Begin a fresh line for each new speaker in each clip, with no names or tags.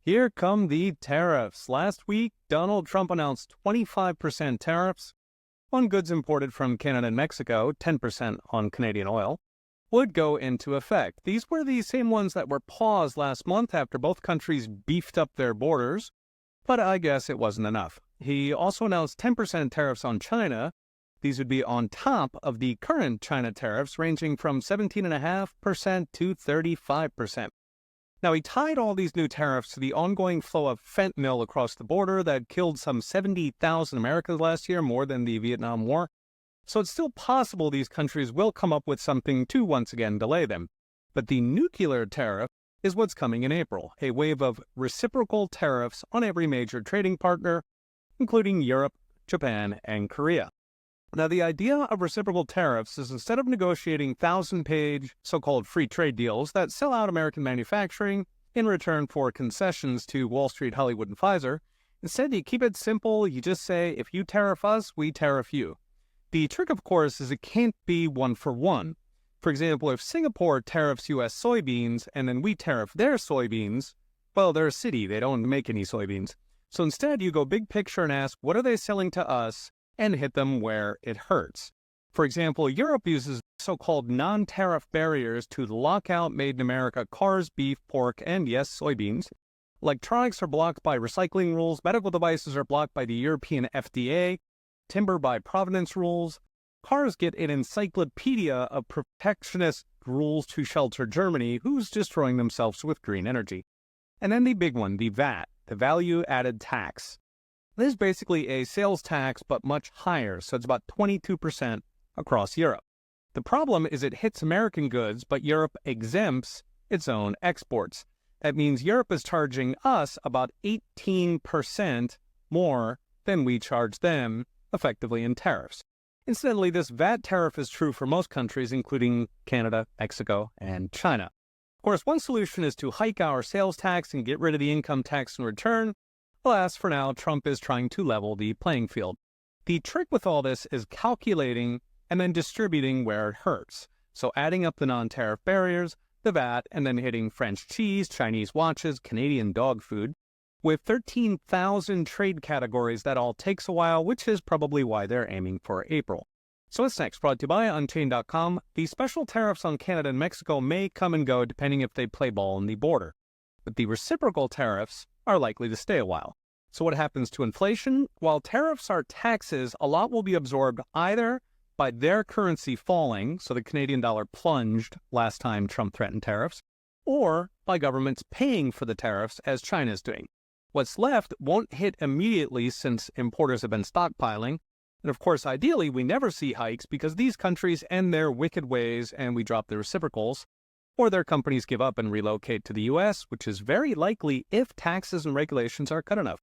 Here come the tariffs. Last week, Donald Trump announced 25% tariffs on goods imported from Canada and Mexico, 10% on Canadian oil, would go into effect. These were the same ones that were paused last month after both countries beefed up their borders, but I guess it wasn't enough. He also announced 10% tariffs on China. These would be on top of the current China tariffs, ranging from 17.5% to 35%. Now, he tied all these new tariffs to the ongoing flow of fentanyl across the border that killed some 70,000 Americans last year, more than the Vietnam War. So it's still possible these countries will come up with something to once again delay them. But the nuclear tariff is what's coming in April, a wave of reciprocal tariffs on every major trading partner, including Europe, Japan, and Korea. Now, the idea of reciprocal tariffs is instead of negotiating 1,000-page so-called free trade deals that sell out American manufacturing in return for concessions to Wall Street, Hollywood, and Pfizer, instead you keep it simple. You just say, if you tariff us, we tariff you. The trick, of course, is it can't be one for one. For example, if Singapore tariffs U.S. soybeans and then we tariff their soybeans, well, they're a city. They don't make any soybeans. So instead, you go big picture and ask, what are they selling to us? And hit them where it hurts. For example, Europe uses so-called non-tariff barriers to lock out made-in-America cars, beef, pork, and yes, soybeans. Electronics are blocked by recycling rules, medical devices are blocked by the European FDA, timber by provenance rules. Cars get an encyclopedia of protectionist rules to shelter Germany, who's destroying themselves with green energy. And then the big one, the VAT, the value-added tax. This is basically a sales tax, but much higher, so it's about 22% across Europe. The problem is it hits American goods, but Europe exempts its own exports. That means Europe is charging us about 18% more than we charge them, effectively in tariffs. Incidentally, this VAT tariff is true for most countries, including Canada, Mexico, and China. Of course, one solution is to hike our sales tax and get rid of the income tax in return. Alas, for now, Trump is trying to level the playing field. The trick with all this is calculating and then distributing where it hurts. So adding up the non-tariff barriers, the VAT, and then hitting French cheese, Chinese watches, Canadian dog food. With 13,000 trade categories, that all takes a while, which is probably why they're aiming for April. So what's next? Brought to you by Unchained.com. The special tariffs on Canada and Mexico may come and go depending if they play ball on the border. But the reciprocal tariffs are likely to stay a while. So what happens to inflation? While tariffs are taxes, a lot will be absorbed either by their currency falling, so the Canadian dollar plunged last time Trump threatened tariffs, or by governments paying for the tariffs as China is doing. What's left won't hit immediately since importers have been stockpiling. And of course, ideally, we never see hikes because these countries end their wicked ways and we drop the reciprocals, or their companies give up and relocate to the U.S., which is very likely if taxes and regulations are cut enough.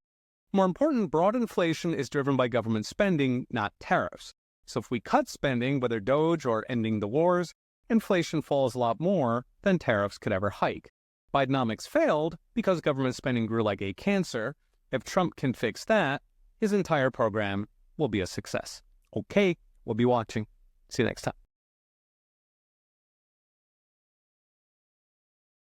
More important, broad inflation is driven by government spending, not tariffs. So if we cut spending, whether DOGE or ending the wars, inflation falls a lot more than tariffs could ever hike. Bidenomics failed because government spending grew like a cancer. If Trump can fix that, his entire program will be a success. Okay, we'll be watching. See you next time.